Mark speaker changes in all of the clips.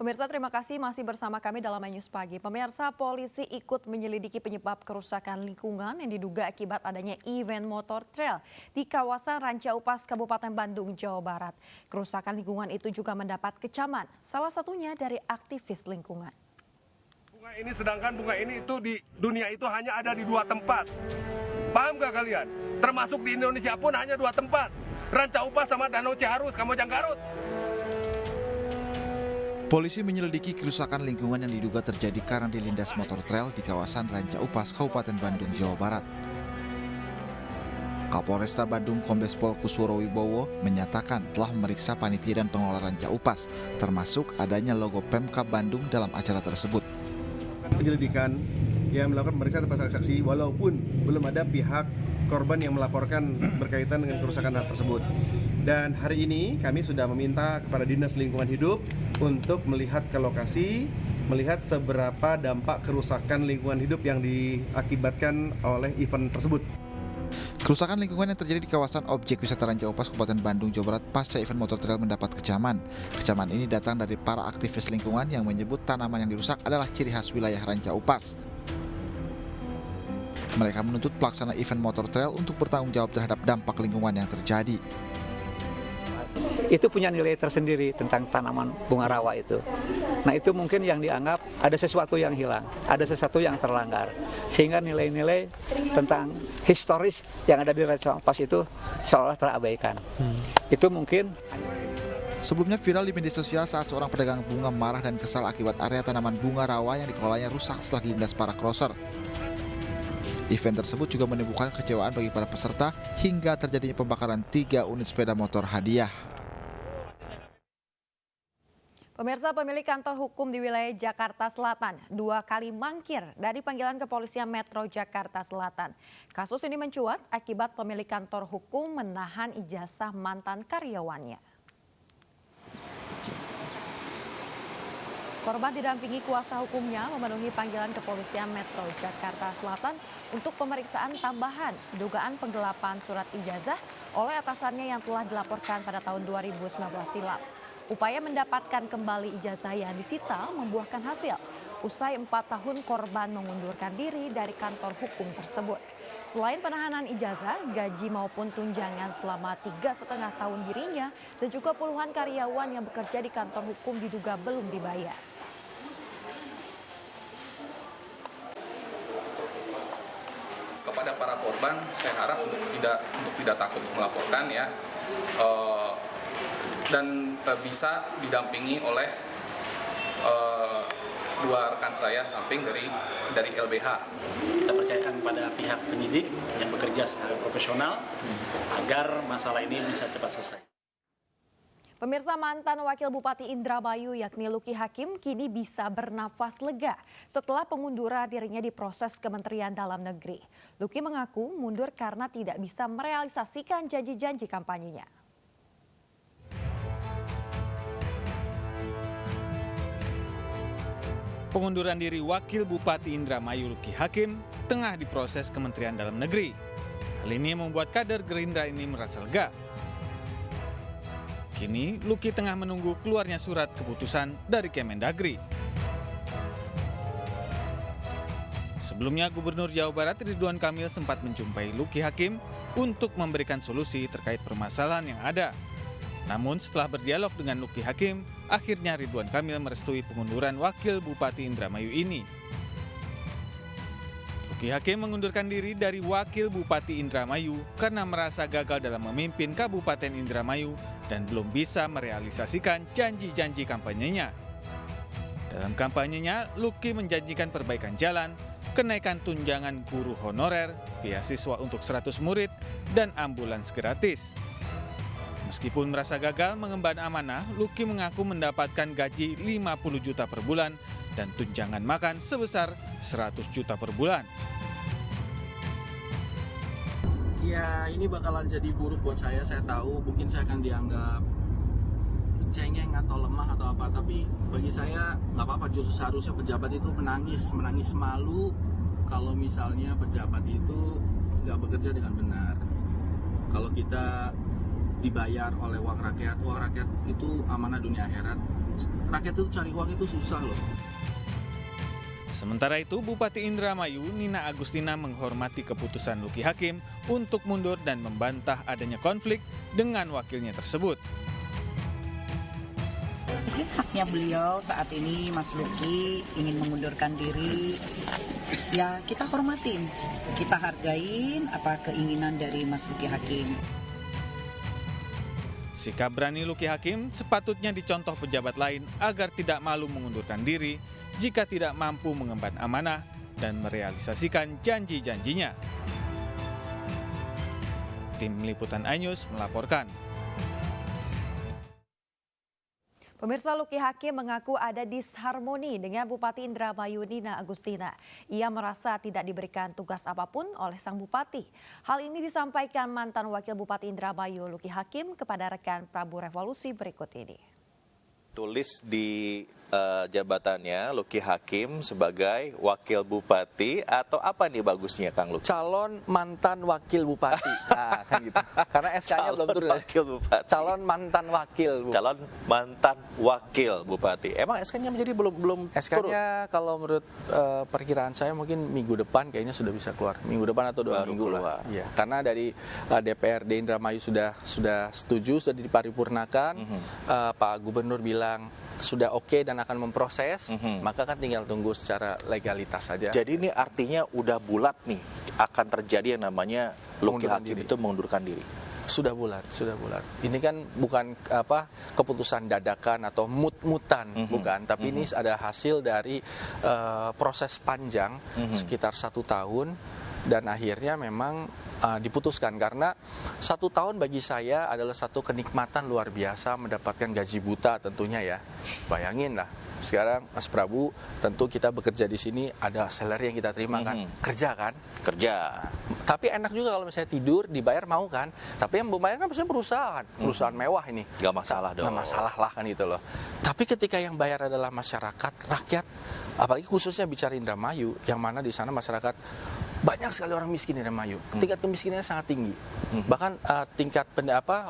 Speaker 1: Pemirsa, terima kasih masih bersama kami dalam News Pagi. Pemirsa, polisi ikut menyelidiki penyebab kerusakan lingkungan yang diduga akibat adanya event motor trail di kawasan Ranca Upas, Kabupaten Bandung, Jawa Barat. Kerusakan lingkungan itu juga mendapat kecaman, salah satunya dari aktivis lingkungan.
Speaker 2: Sedangkan bunga ini itu di dunia itu hanya ada di 2 tempat. Paham gak kalian? Termasuk di Indonesia pun hanya 2 tempat. Ranca Upas sama Danau Ciharus, Kamojang Garut.
Speaker 3: Polisi menyelidiki kerusakan lingkungan yang diduga terjadi karena dilindas motor trail di kawasan Ranca Upas, Kabupaten Bandung, Jawa Barat. Kapolresta Bandung Kombes Pol Kusworo Wibowo menyatakan telah memeriksa panitia dan pengelola Ranca Upas, termasuk adanya logo Pemkab Bandung dalam acara tersebut.
Speaker 4: Penyelidikan yang melakukan pemeriksaan terhadap saksi walaupun belum ada pihak korban yang melaporkan berkaitan dengan kerusakan hal tersebut. Dan hari ini kami sudah meminta kepada Dinas Lingkungan Hidup untuk melihat ke lokasi, melihat seberapa dampak kerusakan lingkungan hidup yang diakibatkan oleh event tersebut.
Speaker 3: Kerusakan lingkungan yang terjadi di kawasan objek wisata Ranca Upas, Kabupaten Bandung, Jawa Barat pasca event motor trail mendapat kecaman. Kecaman ini datang dari para aktivis lingkungan yang menyebut tanaman yang dirusak adalah ciri khas wilayah Ranca Upas. Mereka menuntut pelaksana event motor trail untuk bertanggung jawab terhadap dampak lingkungan yang terjadi.
Speaker 5: Itu punya nilai tersendiri tentang tanaman bunga rawa itu. Nah, itu mungkin yang dianggap ada sesuatu yang hilang, ada sesuatu yang terlanggar. Sehingga nilai-nilai tentang historis yang ada di Ranca Upas itu seolah terabaikan. Itu mungkin.
Speaker 3: Sebelumnya viral di media sosial saat seorang pedagang bunga marah dan kesal akibat area tanaman bunga rawa yang dikelolanya rusak setelah dilindas para crosser. Event tersebut juga menimbulkan kecewaan bagi para peserta hingga terjadinya pembakaran 3 unit sepeda motor hadiah.
Speaker 1: Pemirsa, pemilik kantor hukum di wilayah Jakarta Selatan 2 kali mangkir dari panggilan kepolisian Metro Jakarta Selatan. Kasus ini mencuat akibat pemilik kantor hukum menahan ijazah mantan karyawannya. Korban didampingi kuasa hukumnya memenuhi panggilan kepolisian Metro Jakarta Selatan untuk pemeriksaan tambahan dugaan penggelapan surat ijazah oleh atasannya yang telah dilaporkan pada tahun 2019 silam. Upaya mendapatkan kembali ijazah yang disita membuahkan hasil. Usai 4 tahun korban mengundurkan diri dari kantor hukum tersebut. Selain penahanan ijazah, gaji maupun tunjangan selama 3,5 tahun dirinya dan juga puluhan karyawan yang bekerja di kantor hukum diduga belum dibayar.
Speaker 6: Kepada para korban, saya harap untuk tidak takut melaporkan ya. Dan bisa didampingi oleh 2 rekan saya samping dari LBH.
Speaker 7: Kita percayakan pada pihak penyidik yang bekerja secara profesional agar masalah ini bisa cepat selesai.
Speaker 1: Pemirsa, mantan Wakil Bupati Indramayu yakni Luki Hakim kini bisa bernafas lega setelah pengunduran dirinya diproses Kementerian Dalam Negeri. Luki mengaku mundur karena tidak bisa merealisasikan janji-janji kampanyenya.
Speaker 8: Pengunduran diri Wakil Bupati Indramayu Luki Hakim tengah diproses Kementerian Dalam Negeri. Hal ini membuat kader Gerindra ini merasa lega. Kini Luki tengah menunggu keluarnya surat keputusan dari Kemendagri. Sebelumnya Gubernur Jawa Barat Ridwan Kamil sempat menjumpai Luki Hakim untuk memberikan solusi terkait permasalahan yang ada. Namun setelah berdialog dengan Luki Hakim, akhirnya Ridwan Kamil merestui pengunduran Wakil Bupati Indramayu ini. Luki Hakim mengundurkan diri dari Wakil Bupati Indramayu karena merasa gagal dalam memimpin Kabupaten Indramayu dan belum bisa merealisasikan janji-janji kampanyenya. Dalam kampanyenya, Luki menjanjikan perbaikan jalan, kenaikan tunjangan guru honorer, beasiswa untuk 100 murid, dan ambulans gratis. Meskipun merasa gagal mengemban amanah, Luki mengaku mendapatkan gaji 50 juta per bulan dan tunjangan makan sebesar 100 juta per bulan.
Speaker 9: Ya, ini bakalan jadi buruk buat saya tahu mungkin saya akan dianggap cengeng atau lemah atau apa, tapi bagi saya nggak apa-apa, justru seharusnya pejabat itu menangis malu kalau misalnya pejabat itu nggak bekerja dengan benar. Kalau kita dibayar oleh uang rakyat. Uang rakyat itu amanah dunia akhirat. Rakyat itu cari uang itu susah loh.
Speaker 8: Sementara itu, Bupati Indramayu, Nina Agustina menghormati keputusan Luki Hakim untuk mundur dan membantah adanya konflik dengan wakilnya tersebut.
Speaker 10: Mungkin haknya beliau saat ini, Mas Luki, ingin mengundurkan diri. Ya, kita hormatin, kita hargain apa keinginan dari Mas Luki Hakim.
Speaker 8: Sikap berani Luki Hakim sepatutnya dicontoh pejabat lain agar tidak malu mengundurkan diri jika tidak mampu mengemban amanah dan merealisasikan janji-janjinya. Tim Liputan iNews melaporkan.
Speaker 1: Pemirsa, Luki Hakim mengaku ada disharmoni dengan Bupati Indramayu Nina Agustina. Ia merasa tidak diberikan tugas apapun oleh sang bupati. Hal ini disampaikan mantan Wakil Bupati Indramayu Luki Hakim kepada rekan Prabu Revolusi berikut ini.
Speaker 11: Tulis di jabatannya Luki Hakim sebagai wakil bupati atau apa nih bagusnya Kang Luki?
Speaker 9: Calon mantan wakil bupati. Nah, kan gitu. Karena SK-nya belum turun.
Speaker 11: Wakil bupati.
Speaker 9: Calon mantan wakil bupati.
Speaker 11: Calon mantan wakil bupati. Emang SK-nya menjadi belum
Speaker 9: SK-nya kalau menurut perkiraan saya mungkin minggu depan kayaknya sudah bisa keluar. Minggu depan atau 2 minggu lah. Iya. Karena dari DPRD Indramayu sudah setuju, sudah diparipurnakan. Pak Gubernur bilang sudah oke dan akan memproses, maka kan tinggal tunggu secara legalitas saja.
Speaker 11: Jadi ini artinya udah bulat nih akan terjadi yang namanya Luki Hakim itu mengundurkan diri.
Speaker 9: Sudah bulat. Ini kan bukan keputusan dadakan atau mut-mutan, bukan. Tapi ini ada hasil dari proses panjang sekitar 1 tahun dan akhirnya memang diputuskan karena 1 tahun bagi saya adalah satu kenikmatan luar biasa mendapatkan gaji buta tentunya ya. Bayangin lah. Sekarang Mas Prabu, tentu kita bekerja di sini ada salary yang kita terima kan, kerja kan?
Speaker 11: Kerja.
Speaker 9: Tapi enak juga kalau misalnya tidur dibayar mau kan? Tapi yang membayar kan biasanya perusahaan mewah ini.
Speaker 11: Gak masalah dong.
Speaker 9: Gak masalah lah kan itu loh. Tapi ketika yang bayar adalah masyarakat, rakyat, apalagi khususnya bicara Indramayu, yang mana di sana masyarakat banyak sekali orang miskin di Indramayu. Tingkat kemiskinannya sangat tinggi. Bahkan tingkat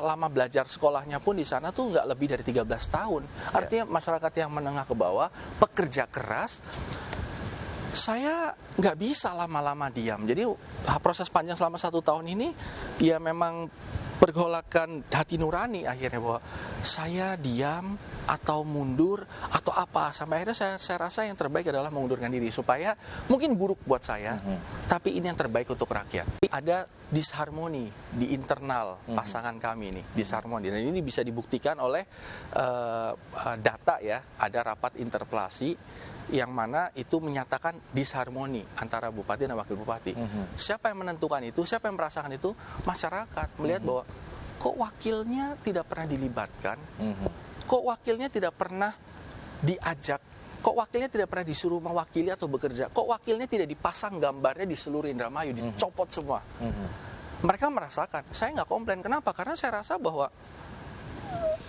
Speaker 9: lama belajar sekolahnya pun di sana tuh nggak lebih dari 13 tahun. Artinya masyarakat yang menengah ke bawah, pekerja keras. Saya nggak bisa lama-lama diam. Jadi proses panjang selama 1 tahun ini, ya memang pergolakan hati nurani akhirnya bahwa saya diam atau mundur atau apa. Sampai akhirnya saya rasa yang terbaik adalah mengundurkan diri supaya mungkin buruk buat saya, tapi ini yang terbaik untuk rakyat. Ada disharmoni di internal pasangan kami ini, disharmoni. Dan ini bisa dibuktikan oleh data ya, ada rapat interpelasi yang mana itu menyatakan disharmoni antara bupati dan wakil bupati. Siapa yang menentukan itu? Siapa yang merasakan itu? Masyarakat melihat bahwa kok wakilnya tidak pernah dilibatkan, kok wakilnya tidak pernah diajak, kok wakilnya tidak pernah disuruh mewakili atau bekerja, kok wakilnya tidak dipasang gambarnya di seluruh Indramayu, dicopot semua. Mereka merasakan, saya nggak komplain. Kenapa? Karena saya rasa bahwa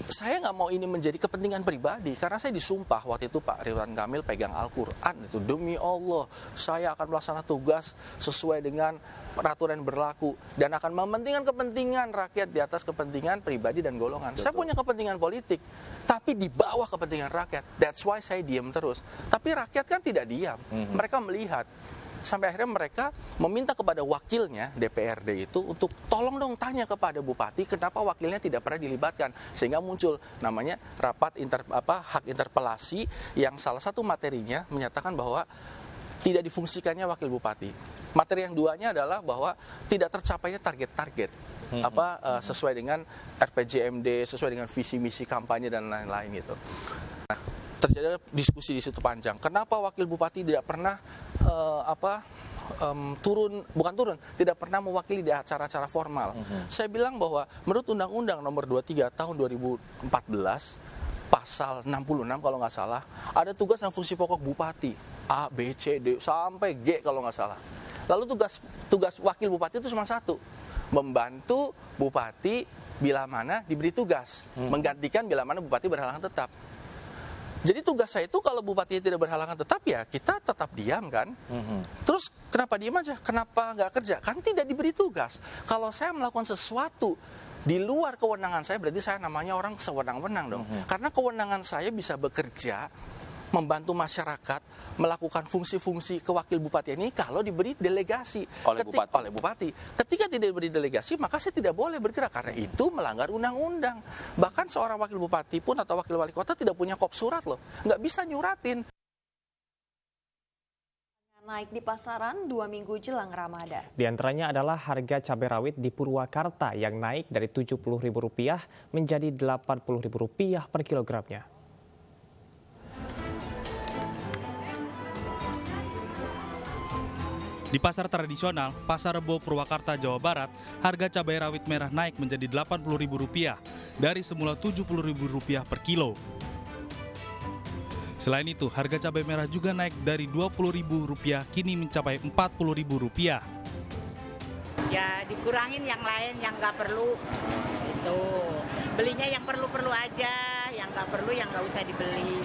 Speaker 9: saya nggak mau ini menjadi kepentingan pribadi, karena saya disumpah waktu itu Pak Ridwan Kamil pegang Al-Quran itu, demi Allah saya akan melaksanakan tugas sesuai dengan peraturan yang berlaku dan akan mementingkan kepentingan rakyat di atas kepentingan pribadi dan golongan. Betul. Saya punya kepentingan politik, tapi di bawah kepentingan rakyat. That's why saya diam terus. Tapi rakyat kan tidak diam, mereka melihat. Sampai akhirnya mereka meminta kepada wakilnya DPRD itu untuk tolong dong tanya kepada bupati kenapa wakilnya tidak pernah dilibatkan, sehingga muncul namanya rapat hak interpelasi yang salah satu materinya menyatakan bahwa tidak difungsikannya wakil bupati. Materi yang duanya adalah bahwa tidak tercapainya target-target sesuai dengan RPJMD, sesuai dengan visi misi kampanye dan lain-lain gitu. Terjadi diskusi di situ panjang. Kenapa wakil bupati tidak pernah tidak pernah mewakili di acara-acara formal? Saya bilang bahwa menurut Undang-Undang Nomor 23 Tahun 2014, Pasal 66 kalau nggak salah, ada tugas dan fungsi pokok bupati A, B, C, D sampai G kalau nggak salah. Lalu tugas wakil bupati itu cuma satu, membantu bupati bila mana diberi tugas, menggantikan bila mana bupati berhalangan tetap. Jadi tugas saya itu kalau bupati tidak berhalangan tetap ya kita tetap diam kan. Terus kenapa diam aja? Kenapa nggak kerja? Kan tidak diberi tugas. Kalau saya melakukan sesuatu
Speaker 12: Di luar kewenangan saya berarti saya namanya orang sewenang-wenang dong. Karena kewenangan saya bisa bekerja membantu masyarakat melakukan fungsi-fungsi kewakil bupati ini kalau diberi delegasi oleh bupati. Ketika tidak diberi delegasi, maka saya tidak boleh bergerak karena itu melanggar undang-undang. Bahkan seorang wakil bupati pun atau wakil wali kota tidak punya kop surat loh, nggak bisa nyuratin.
Speaker 1: Naik di pasaran 2 minggu jelang Ramadan.
Speaker 13: Di antaranya adalah harga cabai rawit di Purwakarta yang naik dari Rp70.000 menjadi Rp80.000 per kilogramnya.
Speaker 14: Di pasar tradisional, Pasar Rebo Purwakarta, Jawa Barat, harga cabai rawit merah naik menjadi Rp80.000 dari semula Rp70.000 per kilo. Selain itu, harga cabai merah juga naik dari Rp20.000 kini mencapai Rp40.000.
Speaker 15: Ya dikurangin yang lain yang nggak perlu, itu belinya yang perlu-perlu aja, yang nggak perlu yang nggak usah dibeli.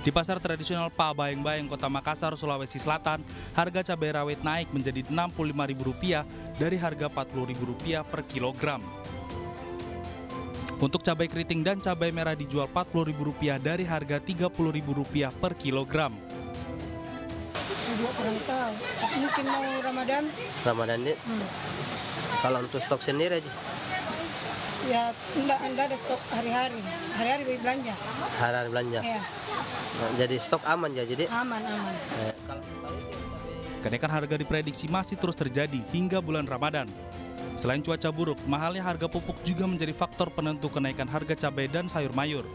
Speaker 14: Di pasar tradisional Pabayeng-Bayeng, Kota Makassar, Sulawesi Selatan, harga cabai rawit naik menjadi Rp65.000 dari harga Rp40.000 per kilogram. Untuk cabai keriting dan cabai merah dijual Rp40.000 dari harga Rp30.000 per kilogram.
Speaker 16: Juga kurang tahu, mungkin mau Ramadan.
Speaker 17: Ramadan ini, kalau untuk stok sendiri aja?
Speaker 16: Ya enggak ada stok hari-hari belanja.
Speaker 17: Hari-hari belanja?
Speaker 16: Iya.
Speaker 17: Jadi stok aman ya, jadi?
Speaker 16: Aman.
Speaker 14: Kenaikan harga diprediksi masih terus terjadi hingga bulan Ramadan. Selain cuaca buruk, mahalnya harga pupuk juga menjadi faktor penentu kenaikan harga cabai dan sayur mayur.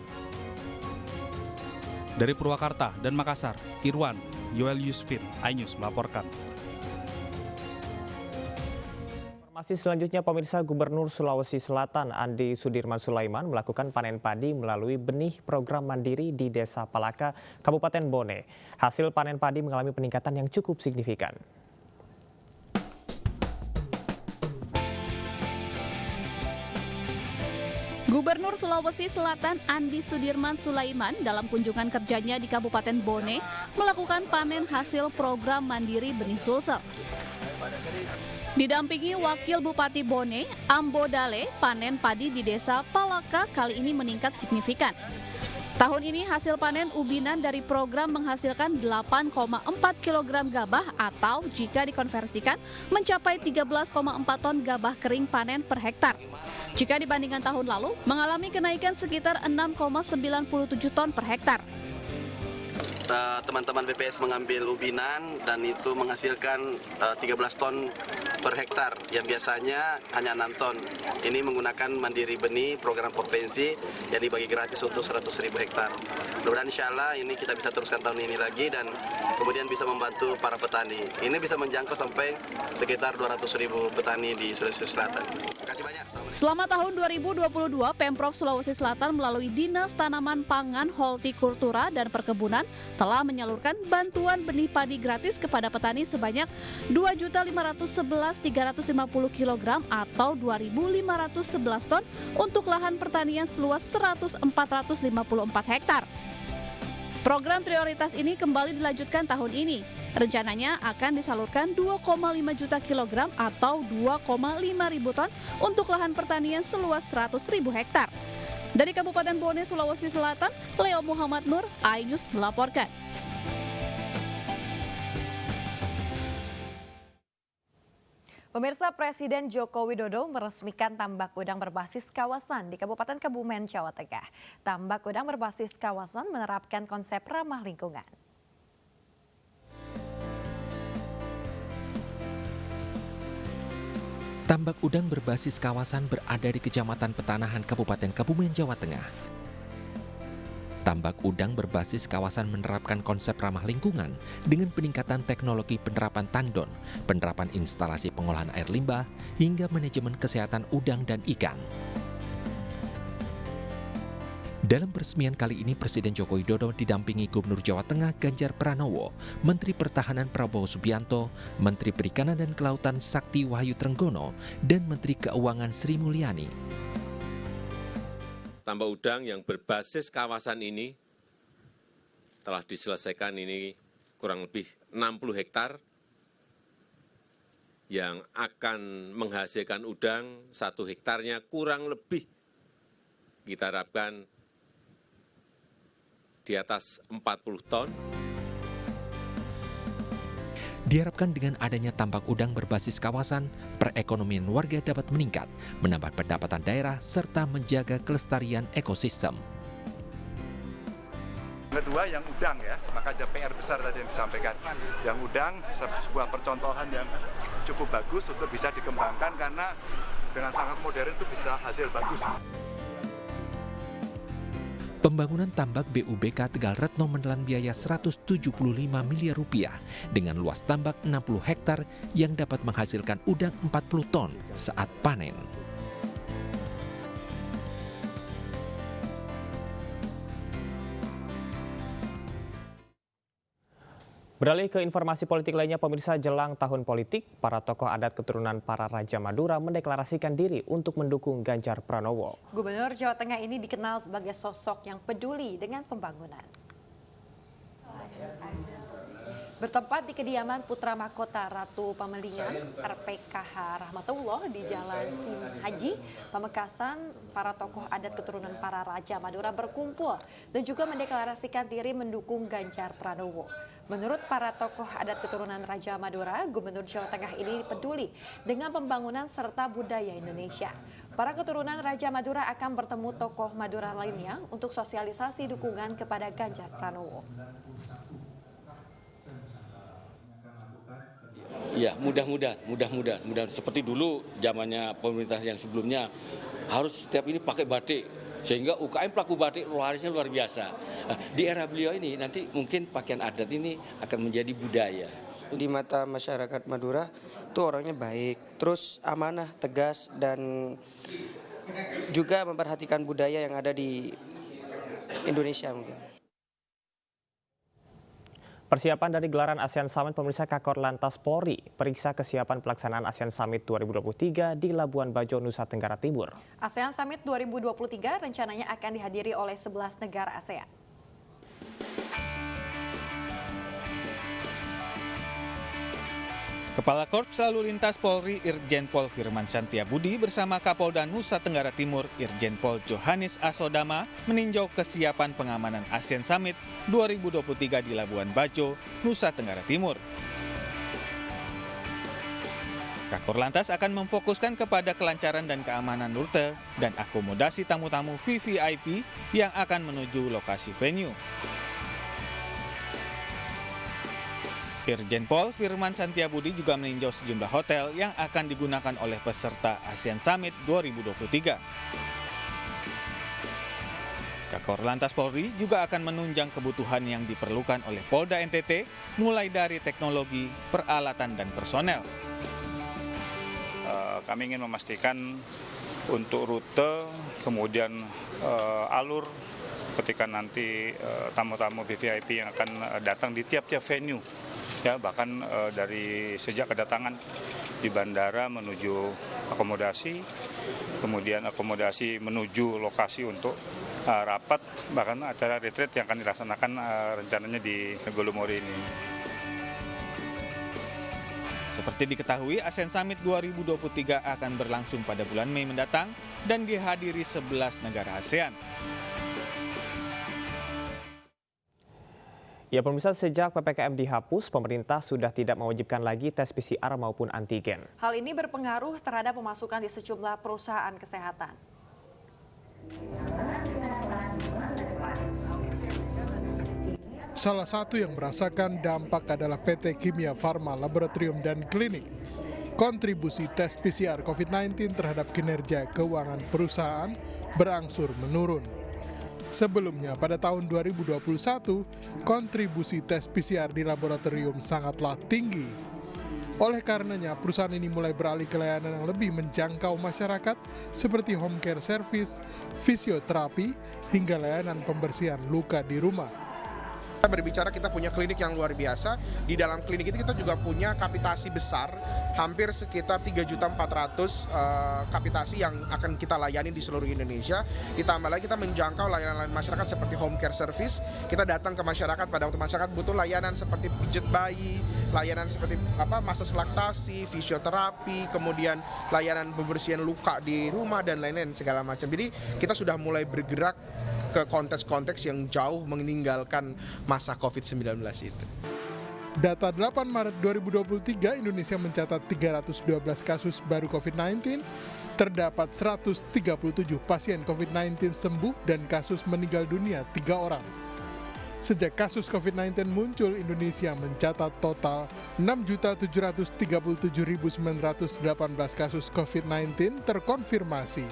Speaker 14: Dari Purwakarta dan Makassar, Irwan, Yoel Yusfin, iNews melaporkan.
Speaker 13: Informasi selanjutnya, pemirsa, Gubernur Sulawesi Selatan Andi Sudirman Sulaiman melakukan panen padi melalui benih program mandiri di Desa Palaka, Kabupaten Bone. Hasil panen padi mengalami peningkatan yang cukup signifikan.
Speaker 18: Gubernur Sulawesi Selatan Andi Sudirman Sulaiman dalam kunjungan kerjanya di Kabupaten Bone melakukan panen hasil program mandiri benih sulsel. Didampingi Wakil Bupati Bone, Ambo Dale, panen padi di Desa Palaka kali ini meningkat signifikan. Tahun ini hasil panen ubinan dari program menghasilkan 8,4 kg gabah atau jika dikonversikan mencapai 13,4 ton gabah kering panen per hektar. Jika dibandingkan tahun lalu, mengalami kenaikan sekitar 6,97 ton per hektar.
Speaker 19: Teman-teman BPS mengambil ubinan dan itu menghasilkan 13 ton per hektar yang biasanya hanya 6 ton. Ini menggunakan mandiri benih program provinsi yang dibagi gratis untuk 100.000 hektar. Mudah-mudahan insya Allah ini kita bisa teruskan tahun ini lagi dan kemudian bisa membantu para petani. Ini bisa menjangkau sampai sekitar 200.000 petani di Sulawesi Selatan. Terima kasih banyak.
Speaker 18: Selama tahun 2022, Pemprov Sulawesi Selatan melalui Dinas Tanaman Pangan, Hortikultura dan Perkebunan telah menyalurkan bantuan benih padi gratis kepada petani sebanyak 2.511.350 kg atau 2.511 ton untuk lahan pertanian seluas 454 hektar. Program prioritas ini kembali dilanjutkan tahun ini. Rencananya akan disalurkan 2,5 juta kilogram atau 2,5 ribu ton untuk lahan pertanian seluas 100.000 hektar. Dari Kabupaten Bone, Sulawesi Selatan, Leo Muhammad Nur, iNews melaporkan.
Speaker 1: Pemirsa, Presiden Joko Widodo meresmikan tambak udang berbasis kawasan di Kabupaten Kebumen, Jawa Tengah. Tambak udang berbasis kawasan menerapkan konsep ramah lingkungan.
Speaker 20: Tambak udang berbasis kawasan berada di Kecamatan Petanahan, Kabupaten Kebumen, Jawa Tengah. Tambak udang berbasis kawasan menerapkan konsep ramah lingkungan dengan peningkatan teknologi penerapan tandon, penerapan instalasi pengolahan air limbah, hingga manajemen kesehatan udang dan ikan. Dalam peresmian kali ini, Presiden Joko Widodo didampingi Gubernur Jawa Tengah Ganjar Pranowo, Menteri Pertahanan Prabowo Subianto, Menteri Perikanan dan Kelautan Sakti Wahyu Trenggono, dan Menteri Keuangan Sri Mulyani.
Speaker 21: Tambak udang yang berbasis kawasan ini telah diselesaikan ini kurang lebih 60 hektar yang akan menghasilkan udang 1 hektarnya kurang lebih kita harapkan di atas 40 ton.
Speaker 20: Diharapkan dengan adanya tambak udang berbasis kawasan, perekonomian warga dapat meningkat, menambah pendapatan daerah, serta menjaga kelestarian ekosistem.
Speaker 2: Kedua yang udang ya, maka ada PR besar tadi yang disampaikan. Yang udang sebuah percontohan yang cukup bagus untuk bisa dikembangkan karena dengan sangat modern itu bisa hasil bagus.
Speaker 20: Pembangunan tambak BUBK Tegal Retno menelan biaya Rp175 miliar dengan luas tambak 60 hektar yang dapat menghasilkan udang 40 ton saat panen.
Speaker 13: Beralih ke informasi politik lainnya, pemirsa, jelang tahun politik, para tokoh adat keturunan para Raja Madura mendeklarasikan diri untuk mendukung Ganjar Pranowo.
Speaker 1: Gubernur Jawa Tengah ini dikenal sebagai sosok yang peduli dengan pembangunan. Bertempat di kediaman Putra Mahkota Ratu Pamelingan RPKH Rahmatullah di Jalan Sim Haji, Pamekasan, para tokoh adat keturunan para Raja Madura berkumpul dan juga mendeklarasikan diri mendukung Ganjar Pranowo. Menurut para tokoh adat keturunan Raja Madura, Gubernur Jawa Tengah ini peduli dengan pembangunan serta budaya Indonesia. Para keturunan Raja Madura akan bertemu tokoh Madura lainnya untuk sosialisasi dukungan kepada Ganjar Pranowo.
Speaker 22: Ya, mudah-mudahan seperti dulu zamannya pemerintah yang sebelumnya harus setiap ini pakai batik sehingga UKM pelaku batik larisnya luar biasa. Di era beliau ini nanti mungkin pakaian adat ini akan menjadi budaya.
Speaker 23: Di mata masyarakat Madura itu orangnya baik, terus amanah, tegas, dan juga memperhatikan budaya yang ada di Indonesia mungkin.
Speaker 13: Persiapan dari gelaran ASEAN Summit, pemirsa, Kakor Lantas Polri periksa kesiapan pelaksanaan ASEAN Summit 2023 di Labuan Bajo, Nusa Tenggara Timur.
Speaker 1: ASEAN Summit 2023 rencananya akan dihadiri oleh 11 negara ASEAN.
Speaker 8: Kepala Korps Lalu Lintas Polri Irjen Pol Firman Santiabudi bersama Kapolda Nusa Tenggara Timur Irjen Pol Johannes Asodama meninjau kesiapan pengamanan ASEAN Summit 2023 di Labuan Bajo, Nusa Tenggara Timur. Kakor Lantas akan memfokuskan kepada kelancaran dan keamanan rute dan akomodasi tamu-tamu VVIP yang akan menuju lokasi venue. Irjen Pol Firman Santiabudi juga meninjau sejumlah hotel yang akan digunakan oleh peserta ASEAN Summit 2023. Kakor Lantas Polri juga akan menunjang kebutuhan yang diperlukan oleh Polda NTT, mulai dari teknologi, peralatan, dan personel.
Speaker 2: Kami ingin memastikan untuk rute, kemudian alur ketika nanti tamu-tamu VVIP yang akan datang di tiap-tiap venue. Ya, bahkan dari sejak kedatangan di bandara menuju akomodasi, kemudian akomodasi menuju lokasi untuk rapat, bahkan acara retreat yang akan dilaksanakan rencananya di Golomori ini.
Speaker 8: Seperti diketahui, ASEAN Summit 2023 akan berlangsung pada bulan Mei mendatang dan dihadiri 11 negara ASEAN.
Speaker 13: Ya, pemirsa, sejak PPKM dihapus, pemerintah sudah tidak mewajibkan lagi tes PCR maupun antigen.
Speaker 1: Hal ini berpengaruh terhadap pemasukan di sejumlah perusahaan kesehatan.
Speaker 24: Salah satu yang merasakan dampak adalah PT Kimia Farma Laboratorium dan Klinik. Kontribusi tes PCR COVID-19 terhadap kinerja keuangan perusahaan berangsur menurun. Sebelumnya, pada tahun 2021, kontribusi tes PCR di laboratorium sangatlah tinggi. Oleh karenanya, perusahaan ini mulai beralih ke layanan yang lebih menjangkau masyarakat seperti home care service, fisioterapi, hingga layanan pembersihan luka di rumah.
Speaker 3: Kita berbicara kita punya klinik yang luar biasa. Di dalam klinik itu kita juga punya kapitasi besar, hampir sekitar 3.400.000 kapitasi yang akan kita layani di seluruh Indonesia. Ditambah lagi kita menjangkau layanan masyarakat seperti home care service. Kita datang ke masyarakat pada waktu masyarakat butuh layanan seperti pijat bayi, layanan seperti masa laktasi, fisioterapi, kemudian layanan pembersihan luka di rumah dan lain-lain segala macam. Jadi kita sudah mulai bergerak ke konteks-konteks yang jauh meninggalkan masa COVID-19 itu.
Speaker 24: Data 8 Maret 2023, Indonesia mencatat 312 kasus baru COVID-19, terdapat 137 pasien COVID-19 sembuh dan kasus meninggal dunia 3 orang. Sejak kasus COVID-19 muncul, Indonesia mencatat total 6.737.918 kasus COVID-19 terkonfirmasi.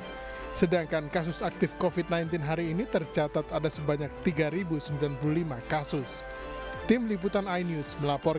Speaker 24: Sedangkan kasus aktif COVID-19 hari ini tercatat ada sebanyak 3.095 kasus. Tim Liputan iNews melaporkan.